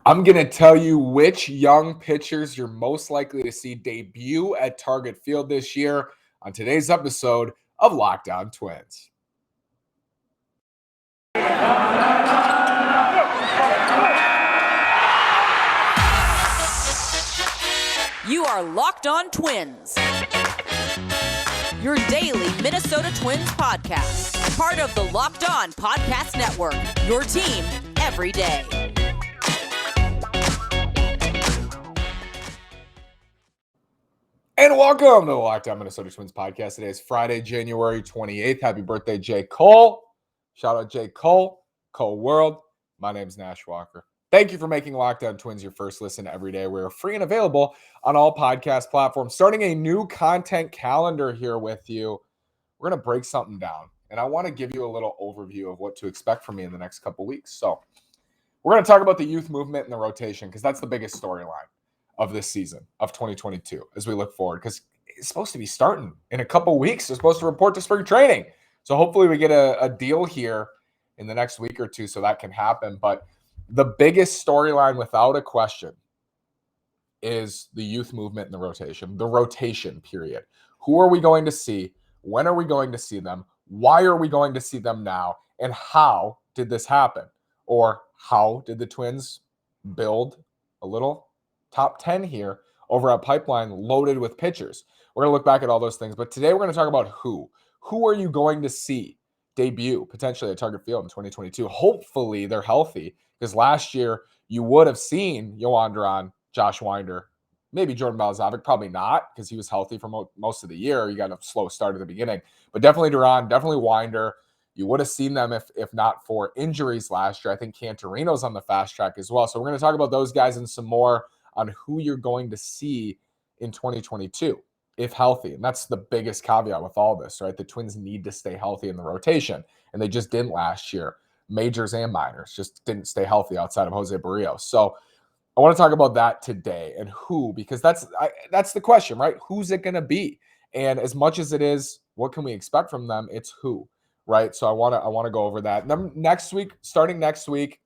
I'm going to tell you which young pitchers you're most likely to see debut at Target Field this year on today's episode of Locked On Twins. You are Locked On Twins, your daily Minnesota Twins podcast, part of the Locked On Podcast Network, your team every day. And welcome to the Locked On Minnesota Twins podcast. Today is Friday, January 28th. Happy birthday, J. Cole. Shout out J. Cole, Cole World. My name is Nash Walker. Thank you for making Locked On Twins your first listen every day. We're free and available on all podcast platforms. Starting a new content calendar here with you. We're going to break something down, and I want to give you a little overview of what to expect from me in the next couple weeks. So we're going to talk about the youth movement and the rotation because that's the biggest storyline of this season of 2022 as we look forward, because it's supposed to be starting in a couple weeks. They're supposed to report to spring training. So hopefully we get a deal here in the next week or two so that can happen. But the biggest storyline, without a question, is the youth movement and the rotation period. Who are we going to see? When are we going to see them? Why are we going to see them now? And how did this happen? Or how did the Twins build a little top 10 here over at Pipeline loaded with pitchers? We're going to look back at all those things. But today we're going to talk about who. Who are you going to see debut potentially at Target Field in 2022? Hopefully they're healthy, because last year you would have seen Yohan Duran, Josh Weiner, maybe Jordan Balzavic, probably not because he was healthy for most of the year. You got a slow start at the beginning, but definitely Duran, definitely Weiner. You would have seen them if not for injuries last year. I think Cantorino's on the fast track as well. So we're going to talk about those guys and some more on who you're going to see in 2022 if healthy. And that's the biggest caveat with all this, right? The Twins need to stay healthy in the rotation, and they just didn't last year. Majors and minors just didn't stay healthy outside of Jose Barrios. So I want to talk about that today and who, because that's the question, right? Who's it going to be? And as much as it is, what can we expect from them? It's who, right? So I want to go over that. Starting next week,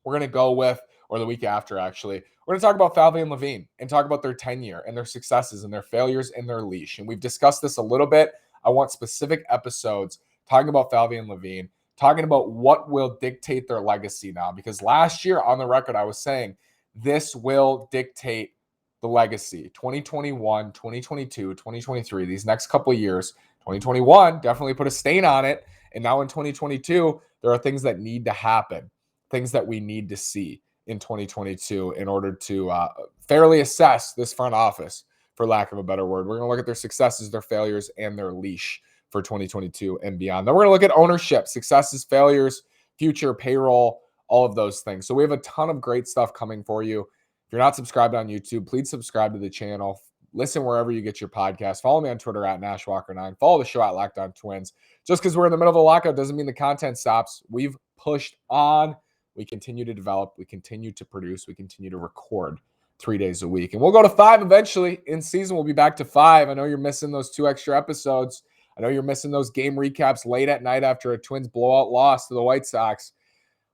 we're going to go with, or the week after, actually, we're going to talk about Falvey and Levine and talk about their tenure and their successes and their failures and their leash. And we've discussed this a little bit. I want specific episodes talking about Falvey and Levine, talking about what will dictate their legacy now. Because last year on the record, I was saying this will dictate the legacy. 2021, 2022, 2023, these next couple of years. 2021 definitely put a stain on it. And now in 2022, there are things that need to happen, things that we need to see in 2022 in order to fairly assess this front office, for lack of a better word. We're going to look at their successes, their failures, and their leash for 2022 and beyond. Then we're going to look at ownership, successes, failures, future payroll, all of those things. So we have a ton of great stuff coming for you. If you're not subscribed on YouTube, please subscribe to the channel. Listen wherever you get your podcast. Follow me on Twitter at NashWalker9. Follow the show at Locked On Twins. Just because we're in the middle of a lockout doesn't mean the content stops. We've pushed on. We continue to develop. We continue to produce. We continue to record 3 days a week. And we'll go to 5 eventually. In season, we'll be back to 5. I know you're missing those 2 extra episodes. I know you're missing those game recaps late at night after a Twins blowout loss to the White Sox.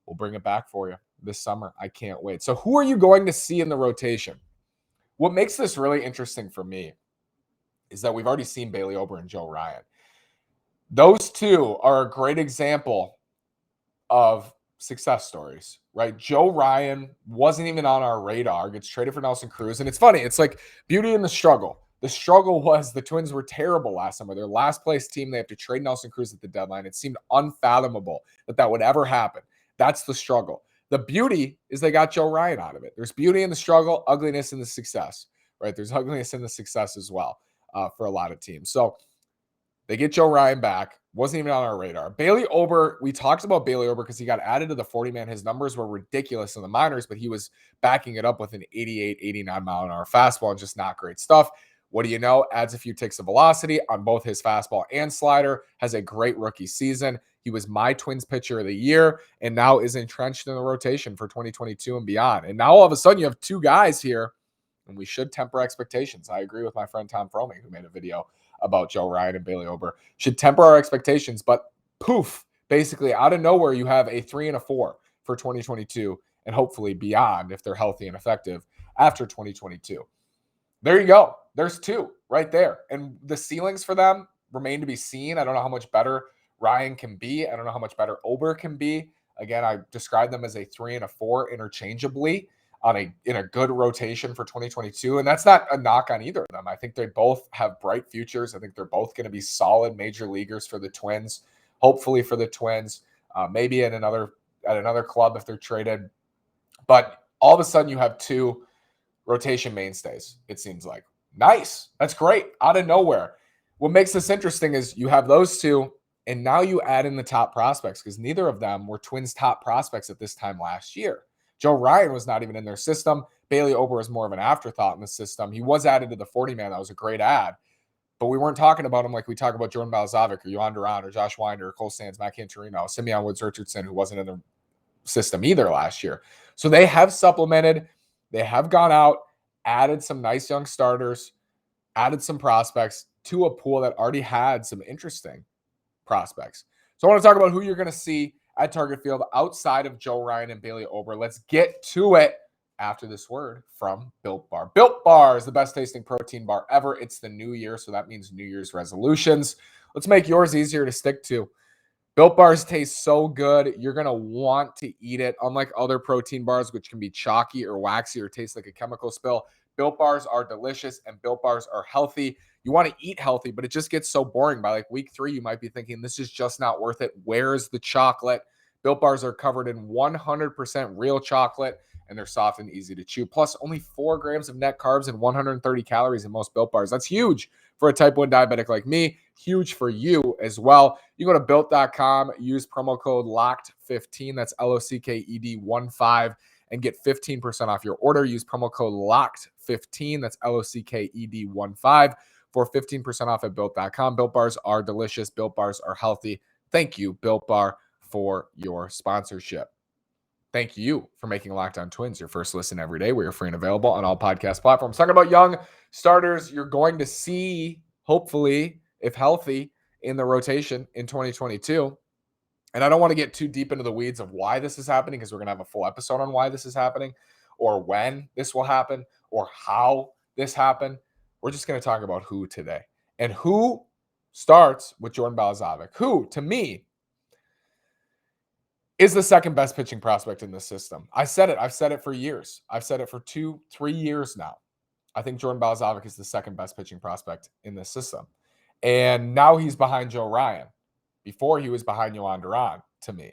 We'll bring it back for you this summer. I can't wait. So who are you going to see in the rotation? What makes this really interesting for me is that we've already seen Bailey Ober and Joe Ryan. Those two are a great example of success stories, right? Joe Ryan wasn't even on our radar, gets traded for Nelson Cruz. And it's funny. It's like beauty in the struggle. The struggle was the Twins were terrible last summer. Their last place team, they have to trade Nelson Cruz at the deadline. It seemed unfathomable that would ever happen. That's the struggle. The beauty is they got Joe Ryan out of it. There's beauty in the struggle, ugliness in the success, right? There's ugliness in the success as well for a lot of teams. So they get Joe Ryan back. Wasn't even on our radar. Bailey Ober, we talked about Bailey Ober because he got added to the 40-man. His numbers were ridiculous in the minors, but he was backing it up with an 88, 89 mile an hour fastball and just not great stuff. What do you know? Adds a few ticks of velocity on both his fastball and slider. Has a great rookie season. He was my Twins pitcher of the year and now is entrenched in the rotation for 2022 and beyond. And now all of a sudden you have 2 guys here, and we should temper expectations. I agree with my friend Tom Froming, who made a video about Joe Ryan and Bailey Ober. Should temper our expectations, but poof, basically out of nowhere, you have a 3 and a 4 for 2022 and hopefully beyond if they're healthy and effective after 2022. There you go. There's two right there. And the ceilings for them remain to be seen. I don't know how much better Ryan can be. I don't know how much better Ober can be. Again, I describe them as a 3 and a 4 interchangeably in a good rotation for 2022. And that's not a knock on either of them. I think they both have bright futures. I think they're both going to be solid major leaguers for the Twins, hopefully for the Twins, maybe at another club if they're traded. But all of a sudden you have two rotation mainstays, it seems like. Nice. That's great. Out of nowhere. What makes this interesting is you have those two, and now you add in the top prospects because neither of them were Twins' top prospects at this time last year. Joe Ryan was not even in their system. Bailey Ober was more of an afterthought in the system. He was added to the 40-man. That was a great add. But we weren't talking about him like we talk about Jordan Balzavic or Yohan Duran or Josh Weiner or Cole Sands, Matt Cantorino, Simeon Woods Richardson, who wasn't in the system either last year. So they have supplemented. They have gone out, added some nice young starters, added some prospects to a pool that already had some interesting prospects. So I want to talk about who you're going to see at Target Field outside of Joe Ryan and Bailey Ober. Let's get to it after this word from Built Bar. Built Bar is the best tasting protein bar ever. It's the new year, so that means New Year's resolutions. Let's make yours easier to stick to. Built Bars taste so good, you're going to want to eat it. Unlike other protein bars, which can be chalky or waxy or taste like a chemical spill, Built Bars are delicious and Built Bars are healthy. You want to eat healthy, but it just gets so boring. By like week 3, you might be thinking, this is just not worth it. Where's the chocolate? Built Bars are covered in 100% real chocolate, and they're soft and easy to chew. Plus, only 4 grams of net carbs and 130 calories in most Built Bars. That's huge for a type 1 diabetic like me. Huge for you as well. You go to built.com, use promo code LOCKED15. That's LOCKED15 and get 15% off your order. Use promo code LOCKED15. That's LOCKED15 for 15% off at built.com. Built Bars are delicious. Built Bars are healthy. Thank you, Built Bar, for your sponsorship. Thank you for making Locked On Twins your first listen every day. We are free and available on all podcast platforms. Talking about young starters you're going to see, hopefully, if healthy, in the rotation in 2022. And I don't want to get too deep into the weeds of why this is happening because we're going to have a full episode on why this is happening or when this will happen or how this happened. We're just going to talk about who today. And who starts with Jordan Balazavik, who, to me, is the second best pitching prospect in this system. I said it. I've said it for years. I've said it for 2-3 years now. I think Jordan Balzavic is the second best pitching prospect in this system. And now he's behind Joe Ryan. Before he was behind Yohan Duran, to me.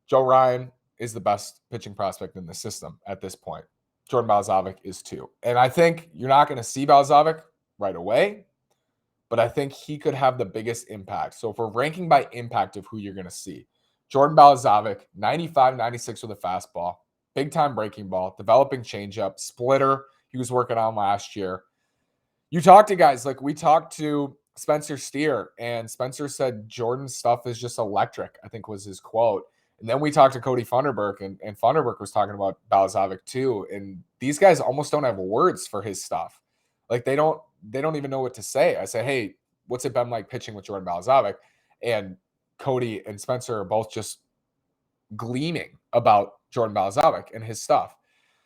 Joe Ryan is the best pitching prospect in the system at this point. Jordan Balzavic is too. And I think you're not going to see Balzavic right away, but I think he could have the biggest impact. So if we're ranking by impact of who you're going to see, Jordan Balzavic, 95, 96 with a fastball, big-time breaking ball, developing changeup, splitter he was working on last year. You talk to guys, like we talked to Spencer Steer, and Spencer said Jordan's stuff is just electric, I think was his quote. And then we talked to Cody Funderburk, and Funderburk was talking about Balzavic too. And these guys almost don't have words for his stuff. Like they don't even know what to say. I say, hey, what's it been like pitching with Jordan Balzavic? And Cody and Spencer are both just gleaming about Jordan Balzavic and his stuff.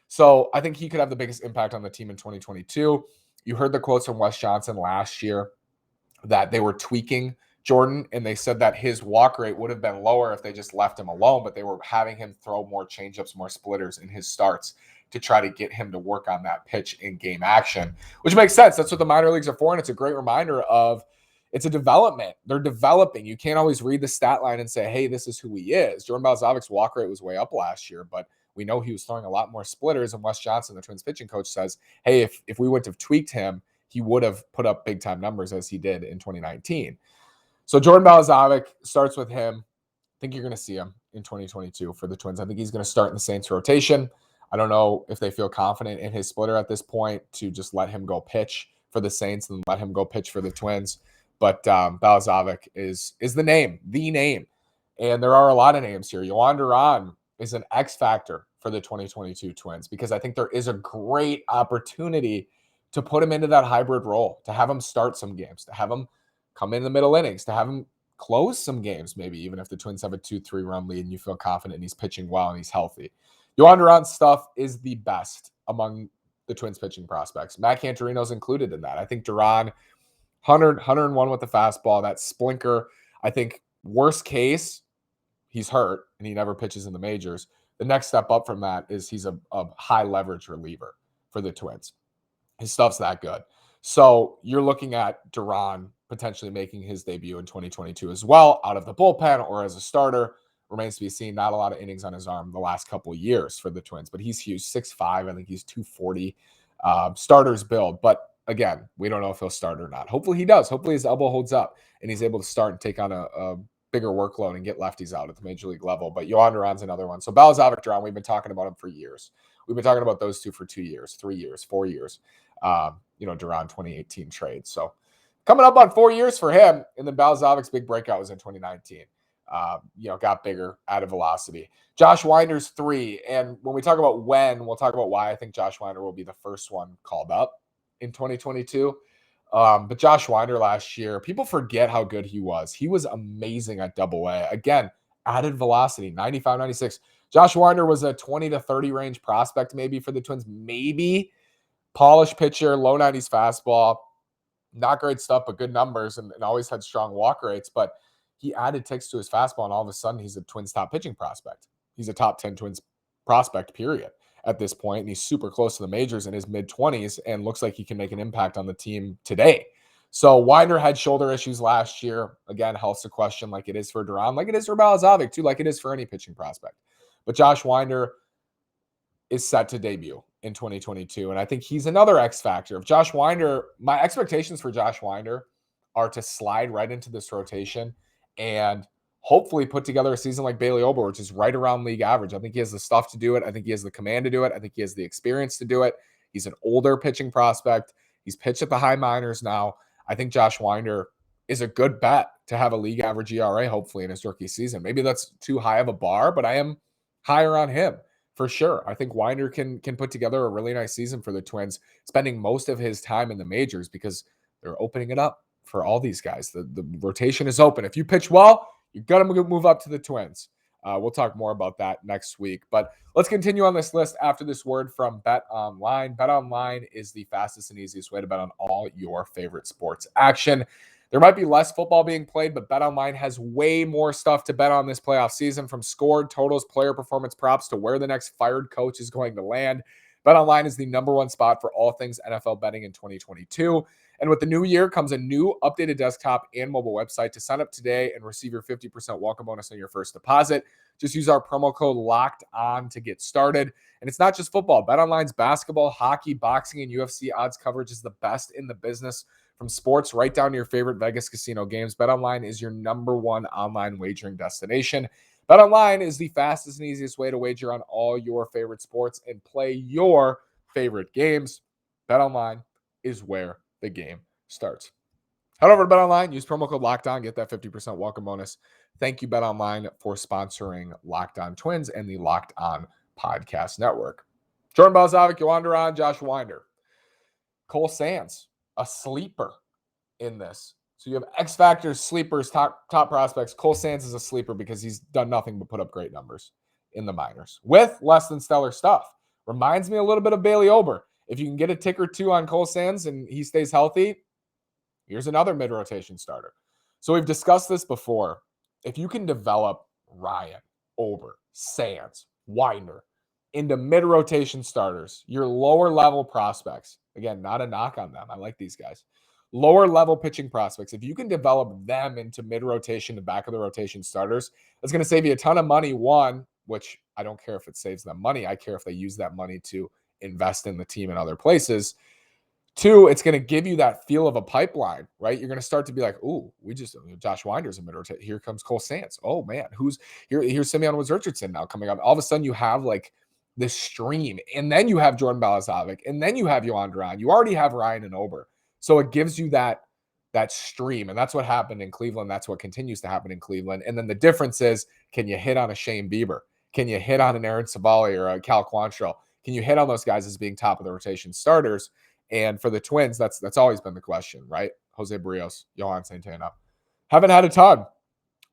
So I think he could have the biggest impact on the team in 2022. You heard the quotes from Wes Johnson last year that they were tweaking Jordan, and they said that his walk rate would have been lower if they just left him alone, but they were having him throw more changeups, more splitters in his starts to try to get him to work on that pitch in game action, which makes sense. That's what the minor leagues are for, and it's a great reminder of it's a development. They're developing. You can't always read the stat line and say, hey, this is who he is. Jordan Balzavic's walk rate was way up last year, but we know he was throwing a lot more splitters, and Wes Johnson, the Twins pitching coach, says, hey, if we wouldn't have tweaked him, he would have put up big-time numbers as he did in 2019. So Jordan Balzavic starts with him. I think you're going to see him in 2022 for the Twins. I think he's going to start in the Saints rotation. I don't know if they feel confident in his splitter at this point to just let him go pitch for the Saints and let him go pitch for the Twins. But Balzavic is the name. And there are a lot of names here. Yohan Duran is an X factor for the 2022 Twins because I think there is a great opportunity to put him into that hybrid role, to have him start some games, to have him come in the middle innings, to have him close some games, maybe even if the Twins have a 2-3 run lead and you feel confident and he's pitching well and he's healthy. Yohan Duran's stuff is the best among the Twins pitching prospects. Matt Cantorino's included in that. I think Duran, 101 with the fastball, that splinker. I think worst case, he's hurt and he never pitches in the majors. The next step up from that is he's a high leverage reliever for the Twins. His stuff's that good. So you're looking at Duran potentially making his debut in 2022 as well, out of the bullpen or as a starter. Remains to be seen. Not a lot of innings on his arm the last couple of years for the Twins, but he's huge, 6'5". I think he's 240. Starters build. But again, we don't know if he'll start or not. Hopefully he does. Hopefully his elbow holds up and he's able to start and take on a bigger workload and get lefties out at the major league level. But Yohan Duran's another one. So Balzavic, Duran, we've been talking about him for years. We've been talking about those two for 2 years, 3 years, 4 years. Duran 2018 trade. So coming up on 4 years for him. And then Balazavic's big breakout was in 2019. Got bigger, added velocity. Josh Weiner's 3. And when we talk about when, we'll talk about why I think Josh Weiner will be the first one called up in 2022. But Josh Weiner last year, people forget how good he was. He was amazing at Double-A. Again, added velocity, 95, 96. Josh Weiner was a 20 to 30 range prospect maybe for the Twins. Maybe polished pitcher, low 90s fastball. Not great stuff, but good numbers and always had strong walk rates. But he added ticks to his fastball, and all of a sudden he's a Twins top pitching prospect. He's a top 10 Twins prospect, period, at this point. And he's super close to the majors in his mid-20s and looks like he can make an impact on the team today. So Weiner had shoulder issues last year. Again, health's a question like it is for Duran, like it is for Balazavik too, like it is for any pitching prospect. But Josh Weiner is set to debut in 2022. And I think he's another X factor. If Josh Weiner, my expectations for Josh Weiner are to slide right into this rotation and hopefully put together a season like Bailey Ober, which is right around league average. I think he has the stuff to do it. I think he has the command to do it. I think he has the experience to do it. He's an older pitching prospect. He's pitched at the high minors now. I think Josh Weiner is a good bet to have a league average ERA, hopefully, in his rookie season. Maybe that's too high of a bar, but I am higher on him for sure. I think Weiner can put together a really nice season for the Twins, spending most of his time in the majors because they're opening it up for all these guys. The rotation is open. If you pitch well, you're going to move up to the Twins. We'll talk more about that next week. But let's continue on this list after this word from BetOnline. BetOnline is the fastest and easiest way to bet on all your favorite sports action. There might be less football being played, but BetOnline has way more stuff to bet on this playoff season, from scored, totals, player performance props to where the next fired coach is going to land. BetOnline is the number one spot for all things NFL betting in 2022. And with the new year comes a new updated desktop and mobile website. To sign up today and receive your 50% welcome bonus on your first deposit, just use our promo code LOCKEDON to get started. And it's not just football. BetOnline's basketball, hockey, boxing, and UFC odds coverage is the best in the business. From sports right down to your favorite Vegas casino games, BetOnline is your number one online wagering destination. BetOnline is the fastest and easiest way to wager on all your favorite sports and play your favorite games. BetOnline is where the game starts. Head over to BetOnline, use promo code LOCKEDON, get that 50% welcome bonus. Thank you, BetOnline, for sponsoring Locked On Twins and the Locked On Podcast Network. Jordan Balzavic, Yohan Duran, Josh Weiner. Cole Sands, a sleeper in this. So you have X Factors, sleepers, top prospects. Cole Sands is a sleeper because he's done nothing but put up great numbers in the minors with less than stellar stuff. Reminds me a little bit of Bailey Ober. If you can get a tick or two on Cole Sands and he stays healthy, here's another mid-rotation starter. So we've discussed this before. If you can develop Ryan, Ober, Sands, Weiner into mid-rotation starters, your lower-level prospects, again, not a knock on them. I like these guys. Lower-level pitching prospects, if you can develop them into mid-rotation to back-of-the-rotation starters, that's going to save you a ton of money, one, which I don't care if it saves them money. I care if they use that money to invest in the team in other places. Two, it's going to give you that feel of a pipeline, right? You're going to start to be like, ooh, Josh Weiner's a mid-rotation. Here comes Cole Sands. Oh, man, here's Simeon Woods now coming up. All of a sudden, you have like this stream, and then you have Jordan Balazavik, and then you have Yohan Duran. You already have Ryan and Ober. So it gives you that stream, and that's what happened in Cleveland. That's what continues to happen in Cleveland. And then the difference is, can you hit on a Shane Bieber? Can you hit on an Aaron Savali or a Cal Quantrill? Can you hit on those guys as being top of the rotation starters? And for the Twins, that's always been the question, right? Jose Barrios, Johan Santana haven't had a ton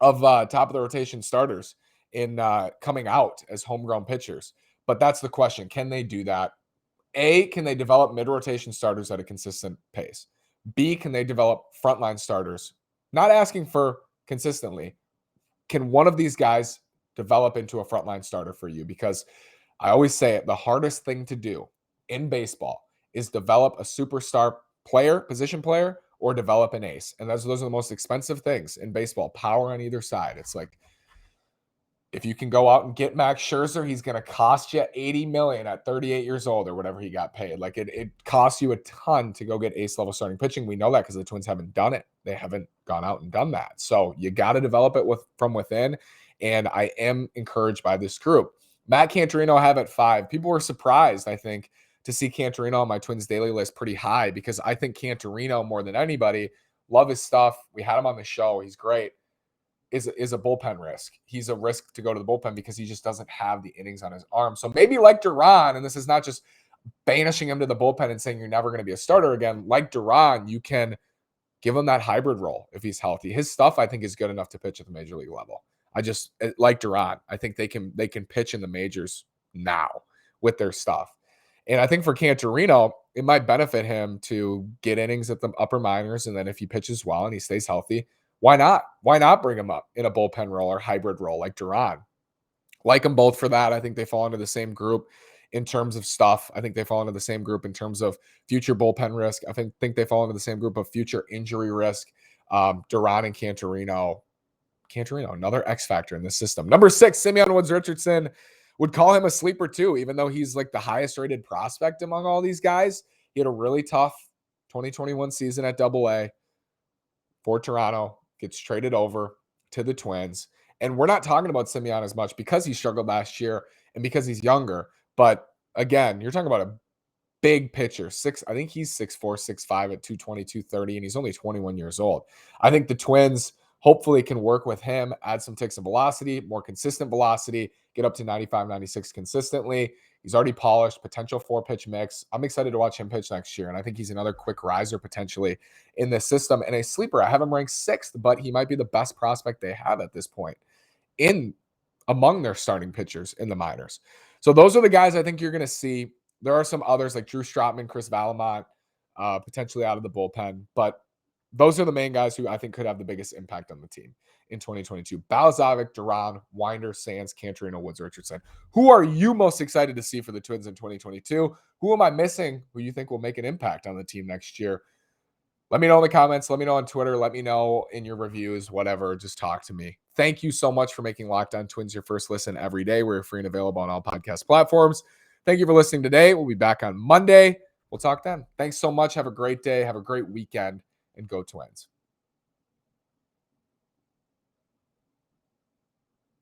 of top of the rotation starters in coming out as homegrown pitchers. But that's the question. Can they do that? A, can they develop mid-rotation starters at a consistent pace? B, can they develop frontline starters? Not asking for consistently. Can one of these guys develop into a frontline starter for you? Because I always say it, the hardest thing to do in baseball is develop a superstar player, position player, or develop an ace. And those are the most expensive things in baseball, power on either side. It's like, if you can go out and get Max Scherzer, he's going to cost you $80 million at 38 years old or whatever he got paid. Like it costs you a ton to go get ace level starting pitching. We know that because the Twins haven't done it. They haven't gone out and done that. So you got to develop it from within. And I am encouraged by this group. Matt Cantorino I have at 5. People were surprised, I think, to see Cantorino on my Twins daily list pretty high because I think Cantorino more than anybody, love his stuff. We had him on the show. He's great. Is a bullpen risk. He's a risk to go to the bullpen because he just doesn't have the innings on his arm. So maybe like Duran, and this is not just banishing him to the bullpen and saying you're never going to be a starter again. Like Duran, you can give him that hybrid role if he's healthy. His stuff, I think, is good enough to pitch at the major league level. I just like Duran. I think they can pitch in the majors now with their stuff. And I think for Cantorino, it might benefit him to get innings at the upper minors. And then if he pitches well and he stays healthy, why not? Why not bring him up in a bullpen role or hybrid role like Duran? Like them both for that. I think they fall into the same group in terms of stuff. I think they fall into the same group in terms of future bullpen risk. I think they fall into the same group of future injury risk. Duran and Cantorino, another X factor in this system. Number 6, Simeon Woods Richardson. Would call him a sleeper too, even though he's like the highest rated prospect among all these guys. He had a really tough 2021 season at AA for Toronto, gets traded over to the Twins. And we're not talking about Simeon as much because he struggled last year and because he's younger. But again, you're talking about a big pitcher. I think he's 6'4", 6'5" at 220, 230, and he's only 21 years old. I think the Twins hopefully can work with him, add some ticks of velocity, more consistent velocity, get up to 95, 96 consistently. He's already polished, potential 4-pitch mix. I'm excited to watch him pitch next year, and I think he's another quick riser potentially in this system. And a sleeper, I have him ranked 6th, but he might be the best prospect they have at this point among their starting pitchers in the minors. So those are the guys I think you're going to see. There are some others like Drew Strotman, Chris Valamont, potentially out of the bullpen, but those are the main guys who I think could have the biggest impact on the team in 2022. Balazavik, Duran, Weiner, Sands, Cantorino, Woods, Richardson. Who are you most excited to see for the Twins in 2022? Who am I missing who you think will make an impact on the team next year? Let me know in the comments. Let me know on Twitter. Let me know in your reviews, whatever. Just talk to me. Thank you so much for making Locked On Twins your first listen every day. We're free and available on all podcast platforms. Thank you for listening today. We'll be back on Monday. We'll talk then. Thanks so much. Have a great day. Have a great weekend. And go Twins.